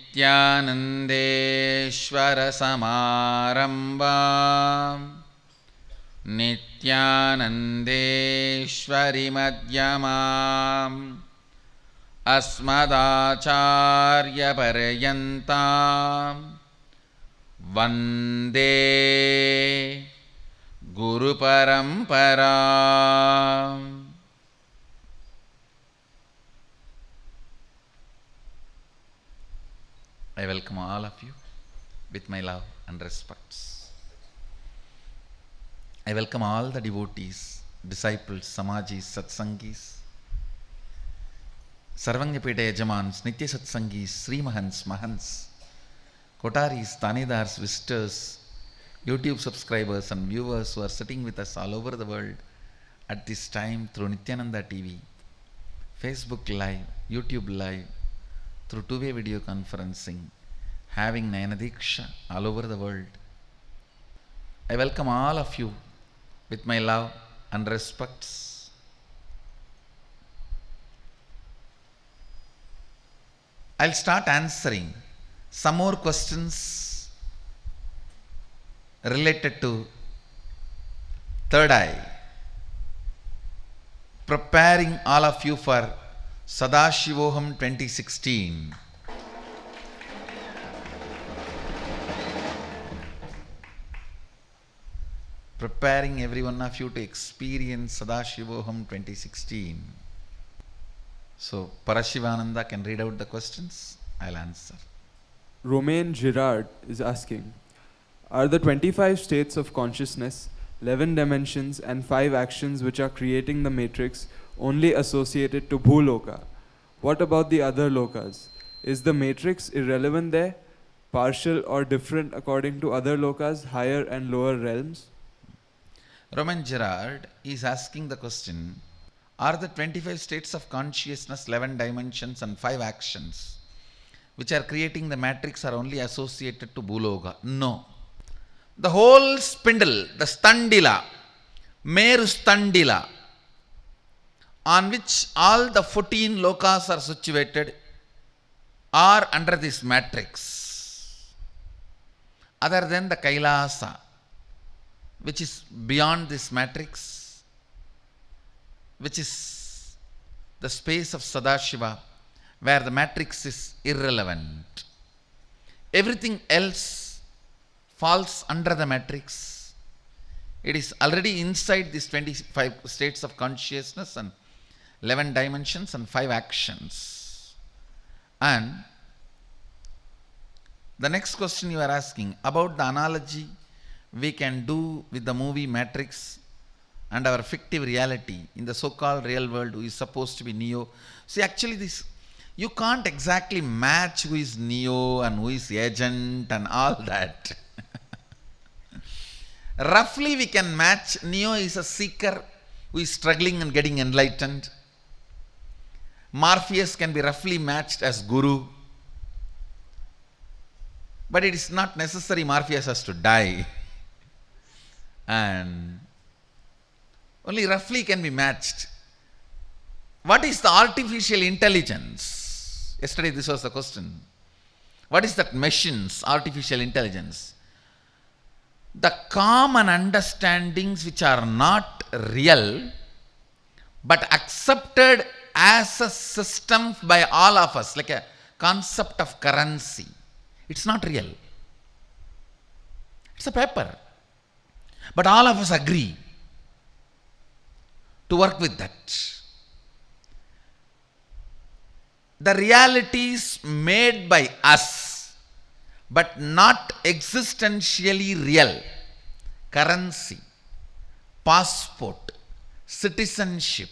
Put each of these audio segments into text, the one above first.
नित्यानन्देश्वरसमारम्भां नित्यानन्देश्वरिमध्यमाम् अस्मदाचार्यपर्यन्तां वन्दे गुरुपरम्पराम्. I welcome all of you with my love and respects. I welcome all the devotees, disciples, samajis, satsangis, Sarvangapeta Yajamans, Nitya Satsangis, Sri Mahans, Mahans, Kotaris, Tanidars, visitors, YouTube subscribers and viewers who are sitting with us all over the world at this time through Nithyananda TV, Facebook Live, YouTube Live, through two-way video conferencing, having Nayanadiksha all over the world. I welcome all of you with my love and respects. I'll start answering some more questions related to third eye, preparing all of you for Paramashivoham 2016. Preparing every one of you to experience Paramashivoham 2016. So, Parashivananda can read out the questions. I'll answer. Romain Girard is asking, are the 25 states of consciousness, 11 dimensions and 5 actions which are creating the matrix only associated to Bhuloka? What about the other lokas? Is the matrix irrelevant there, partial or different according to other lokas, higher and lower realms? Romain Girard is asking the question, are the 25 states of consciousness, 11 dimensions and 5 actions which are creating the matrix are only associated to Bhuloka? No. The whole spindle, the standila, Meru standila, on which all the 14 lokas are situated, are under this matrix. Other than the Kailasa, which is beyond this matrix, which is the space of Sadashiva, where the matrix is irrelevant. Everything else falls under the matrix. It is already inside these 25 states of consciousness and 11 dimensions and 5 actions. And the next question you are asking about the analogy we can do with the movie Matrix and our fictive reality in the so-called real world who is supposed to be Neo. See, actually this, you can't exactly match who is Neo and who is Agent and all that. Roughly we can match. Neo is a seeker who is struggling and getting enlightened. Morpheus can be roughly matched as Guru. But it is not necessary Morpheus has to die. And only roughly can be matched. What is the artificial intelligence? Yesterday this was the question. What is that machine's artificial intelligence? The common understandings which are not real but accepted as a system by all of us, like a concept of currency. It's not real. It's a paper. But all of us agree to work with that. The realities made by us, but not existentially real. Currency, passport, citizenship,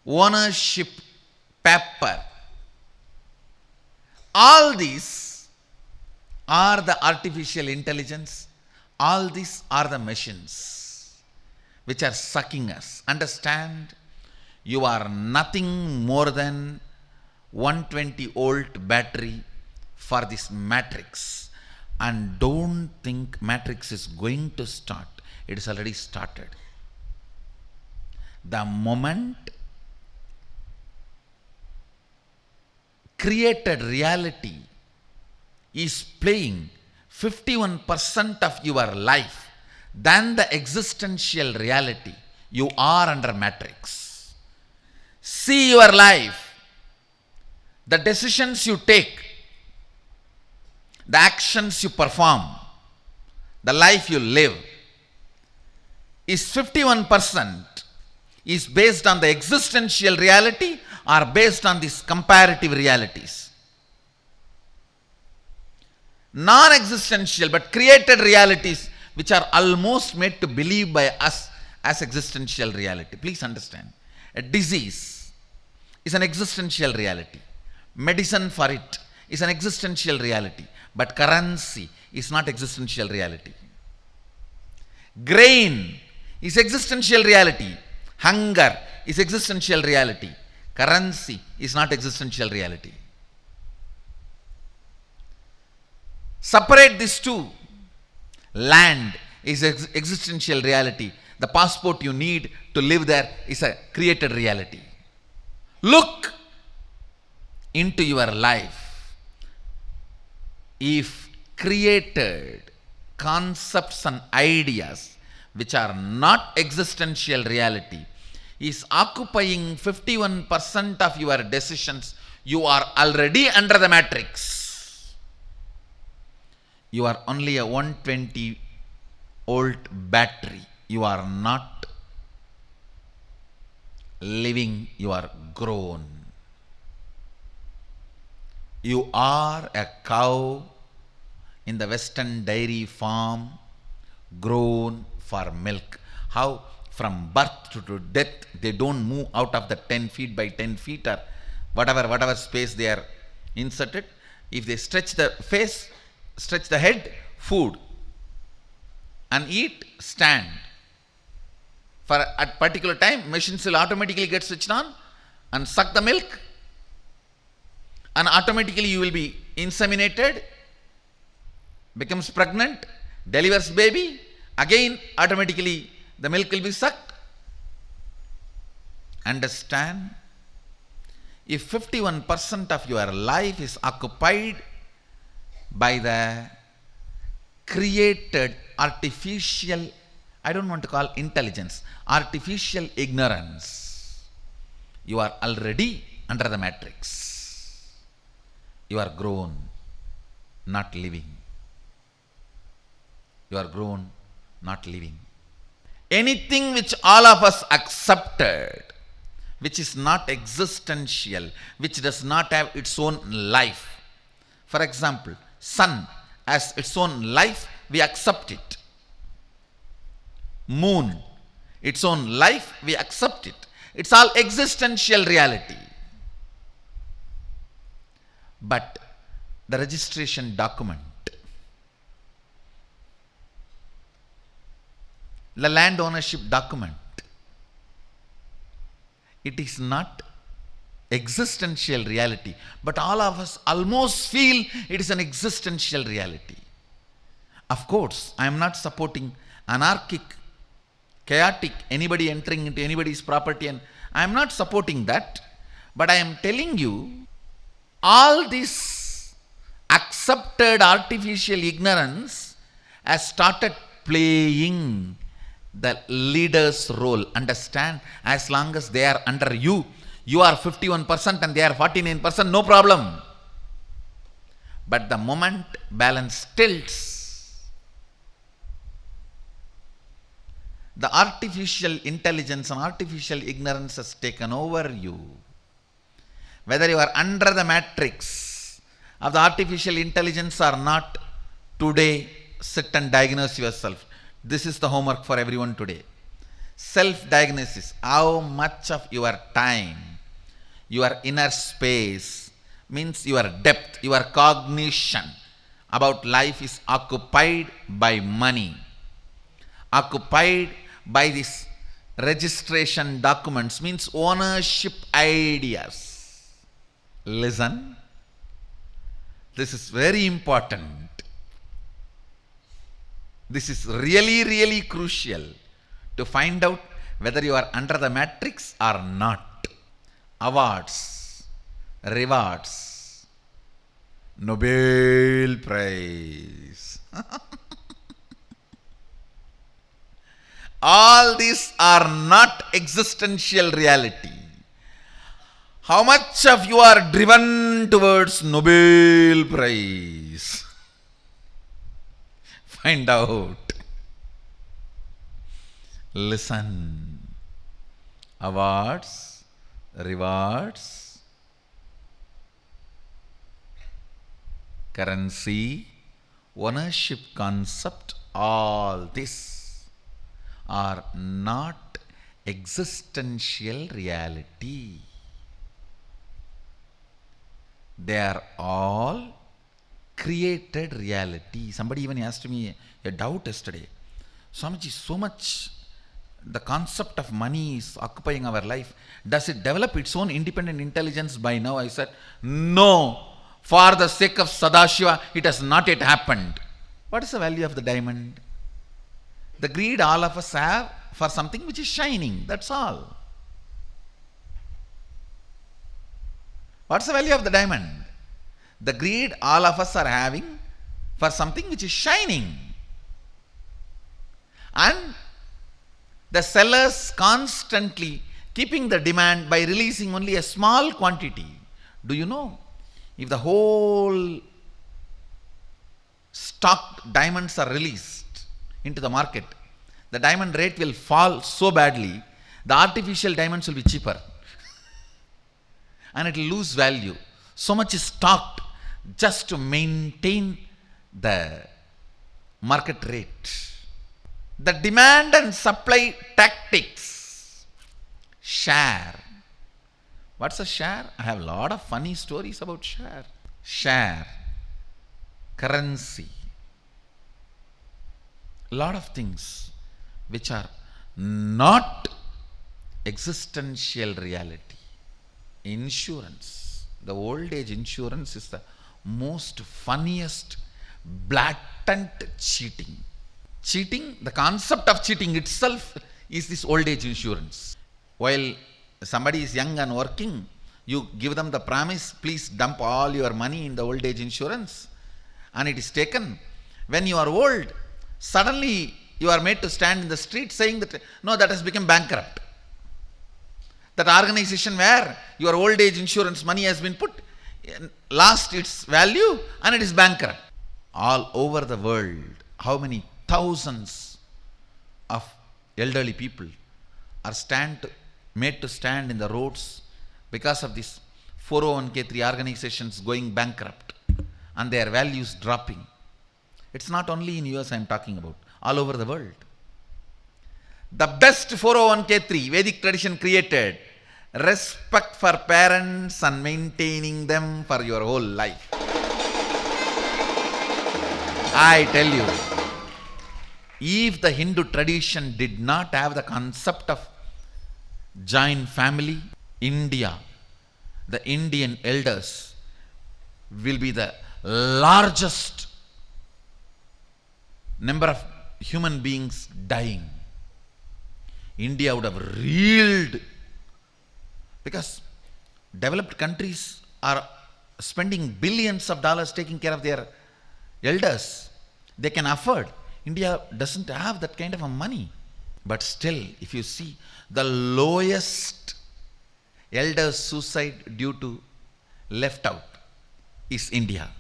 ownership, paper. All these are the artificial intelligence. All these are the machines which are sucking us. Understand? You are nothing more than 120-volt battery for this matrix. And don't think matrix is going to start. It is already started. The moment created reality is playing 51% of your life than the existential reality, you are under matrix. See your life, the decisions you take, the actions you perform, the life you live is 51% is based on the existential reality or based on these comparative realities. Non-existential but created realities which are almost made to believe by us as existential reality. Please understand, a disease is an existential reality. Medicine for it is an existential reality, but currency is not existential reality. Grain is existential reality. Hunger is existential reality. Currency is not existential reality. Separate these two. Land is existential reality. The passport you need to live there is a created reality. Look into your life. If created concepts and ideas which are not existential reality is occupying 51% of your decisions, you are already under the matrix. You are only a 120-volt battery. You are not living, you are grown. You are a cow in the Western dairy farm, grown for milk. How from birth to death they don't move out of the 10 feet by 10 feet or whatever space they are inserted. If they stretch the face, stretch the head, food, and eat, stand. For at particular time, machines will automatically get switched on and suck the milk, and automatically you will be inseminated, becomes pregnant, delivers baby, again automatically the milk will be sucked. Understand? If 51% of your life is occupied by the created artificial, I don't want to call intelligence, artificial ignorance, you are already under the matrix. You are grown, not living. You are grown, not living. Anything which all of us accepted, which is not existential, which does not have its own life. For example, sun has its own life, we accept it. Moon, its own life, we accept it. It's all existential reality. But the registration document, the land ownership document, it is not existential reality, but all of us almost feel it is an existential reality. Of course, I am not supporting anarchic, chaotic, anybody entering into anybody's property, and I am not supporting that, but I am telling you, all this accepted artificial ignorance has started playing the leader's role. Understand? As long as they are under you, you are 51% and they are 49%, no problem. But the moment balance tilts, the artificial intelligence and artificial ignorance has taken over you. Whether you are under the matrix of the artificial intelligence or not, today sit and diagnose yourself. This is the homework for everyone today. Self-diagnosis. How much of your time, your inner space, means your depth, your cognition about life is occupied by money, occupied by this registration documents, means ownership ideas. Listen, this is very important. This is really crucial to find out whether you are under the matrix or not. Awards, rewards, Nobel Prize. All these are not existential reality. How much of you are driven towards Nobel Prize? Find out. Listen. Awards, rewards, currency, ownership concept, all this are not existential reality. They are all created reality. Somebody even asked me a doubt yesterday. Swamiji, so much the concept of money is occupying our life. Does it develop its own independent intelligence by now? I said, no. For the sake of Sadashiva, it has not yet happened. What is the value of the diamond? The greed all of us have for something which is shining. That's all. What's the value of the diamond? The greed all of us are having for something which is shining. And the sellers constantly keeping the demand by releasing only a small quantity. Do you know, if the whole stocked diamonds are released into the market, the diamond rate will fall so badly, the artificial diamonds will be cheaper. And it will lose value. So much is stocked just to maintain the market rate. The demand and supply tactics. Share. What's a share? I have a lot of funny stories about share. Share. Currency. A lot of things which are not existential reality. Insurance. The old age insurance is the most funniest, blatant cheating. Cheating, the concept of cheating itself is this old age insurance. While somebody is young and working, you give them the promise, please dump all your money in the old age insurance, and it is taken. When you are old, suddenly you are made to stand in the street saying that, no, that has become bankrupt. That organization where your old age insurance money has been put lost its value and it is bankrupt. All over the world, how many thousands of elderly people are made to stand in the roads because of this 401k3 organizations going bankrupt and their values dropping. It's not only in US I am talking about, all over the world. The best 401k3 Vedic tradition created, respect for parents and maintaining them for your whole life. I tell you, if the Hindu tradition did not have the concept of joint family, India, the Indian elders will be the largest number of human beings dying. India would have reeled, because developed countries are spending billions of dollars taking care of their elders. They can afford. India doesn't have that kind of a money. But still, if you see, the lowest elder suicide due to left out is India.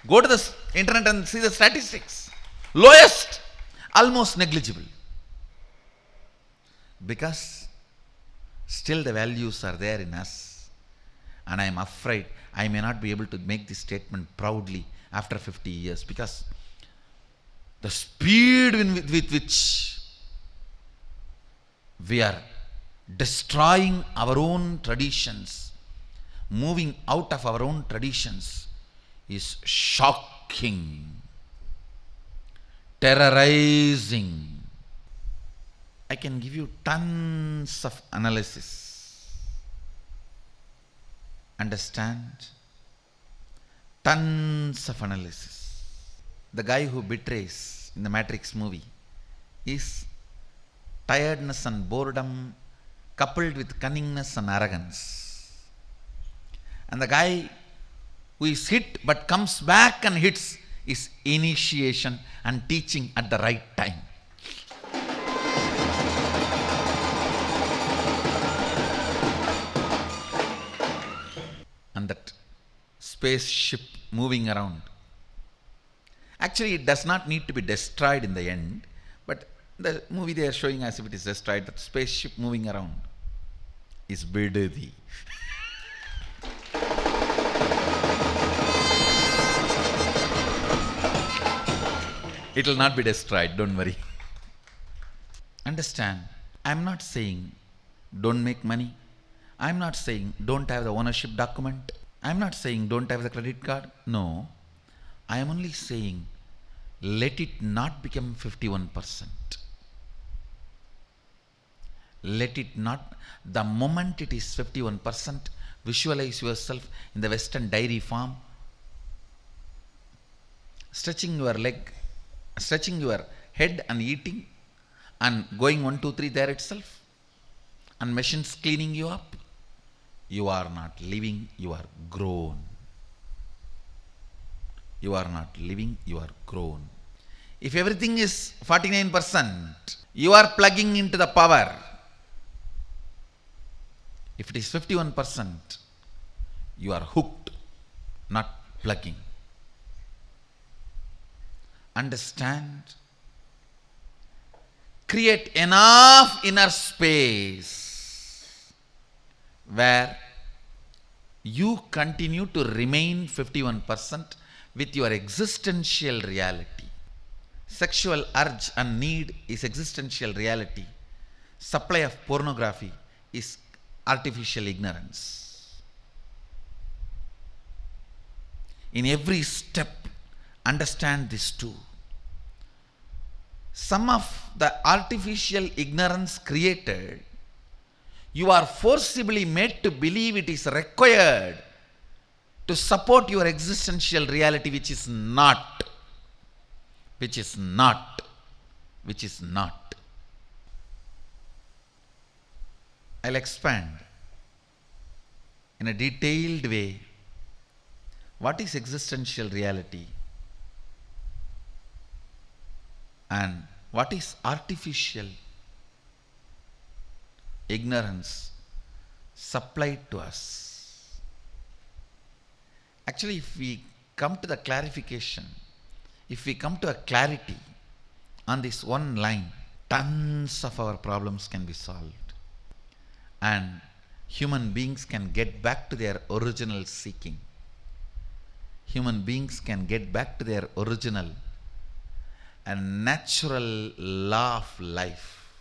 Go to the internet and see the statistics. Lowest, almost negligible. Because still the values are there in us. And I am afraid I may not be able to make this statement proudly after 50 years, because the speed with which we are destroying our own traditions, moving out of our own traditions, is shocking, terrorizing. I can give you tons of analysis. Understand? Tons of analysis. The guy who betrays in the Matrix movie is tiredness and boredom coupled with cunningness and arrogance. And the guy who is hit but comes back and hits is initiation and teaching at the right time. And that spaceship moving around, actually it does not need to be destroyed in the end, but the movie they are showing as if it is destroyed. That spaceship moving around is Bidadi. It will not be destroyed, don't worry. Understand, I'm not saying don't make money. I'm not saying don't have the ownership document. I'm not saying don't have the credit card. No. I am only saying let it not become 51%. Let it not, the moment it is 51%, visualize yourself in the Western dairy farm, stretching your leg, stretching your head and eating, and going 1, 2, 3 there itself, and machines cleaning you up. You are not living, you are grown. You are not living, you are grown. If everything is 49%, you are plugging into the power. If it is 51%, you are hooked, not plugging. Understand? Create enough inner space where you continue to remain 51% with your existential reality. Sexual urge and need is existential reality. Supply of pornography is artificial ignorance. In every step, understand this too. Some of the artificial ignorance created, you are forcibly made to believe it is required to support your existential reality, which is not. Which is not. Which is not. I'll expand in a detailed way. What is existential reality? And what is artificial ignorance supplied to us? Actually, if we come to the clarification, if we come to a clarity on this one line, tons of our problems can be solved. And human beings can get back to their original seeking. Human beings can get back to their original and natural law of life.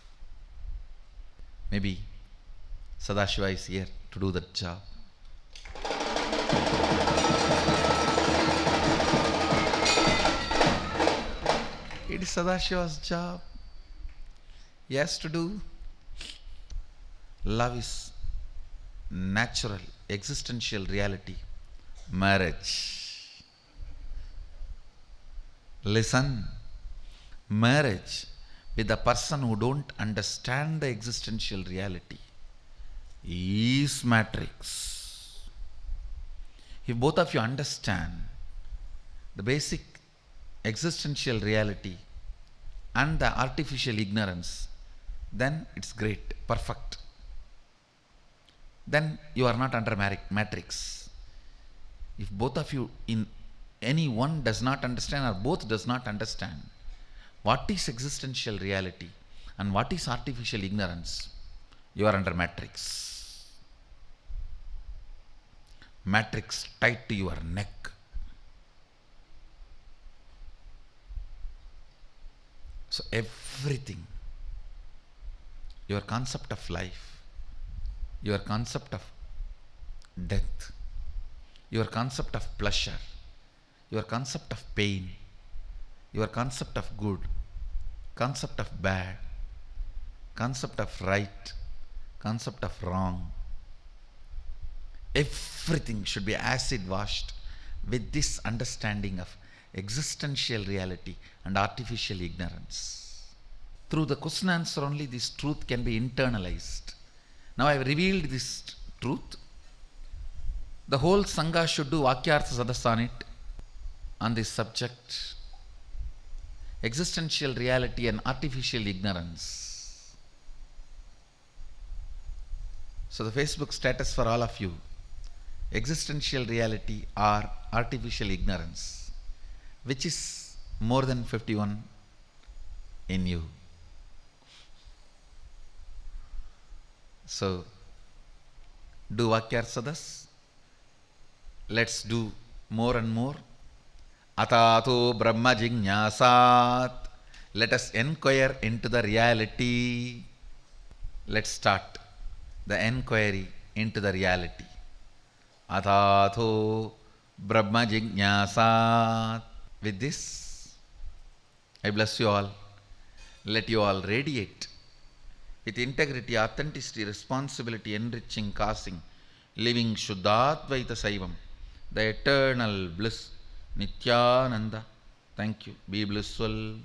Maybe Sadashiva is here to do that job. It is Sadashiva's job. He has to do. Love is natural, existential reality. Marriage. Listen. Marriage with a person who don't understand the existential reality is matrix. If both of you understand the basic existential reality and the artificial ignorance, then it's great, perfect. Then you are not under matrix. If both of you, in any one does not understand or both does not understand what is existential reality and what is artificial ignorance, you are under matrix. Matrix tied to your neck. So everything, your concept of life, your concept of death, your concept of pleasure, your concept of pain, your concept of good, concept of bad, concept of right, concept of wrong, everything should be acid washed with this understanding of existential reality and artificial ignorance. Through the question answer only this truth can be internalized. Now I have revealed this truth. The whole Sangha should do Vakyartha Sadas on it, on this subject. Existential reality and artificial ignorance. So the Facebook status for all of you, existential reality or artificial ignorance, which is more than 51 in you. So do Vakyarsadas. Let's do more and more. Atato Brahma Jignasat. Let us inquire into the reality. Let's start the enquiry into the reality. Atato Brahma Jignasat. With this, I bless you all. Let you all radiate with integrity, authenticity, responsibility, enriching, causing, living Shuddhadvaita Saivam, the eternal bliss, Nithyananda. Thank you. Be blissful.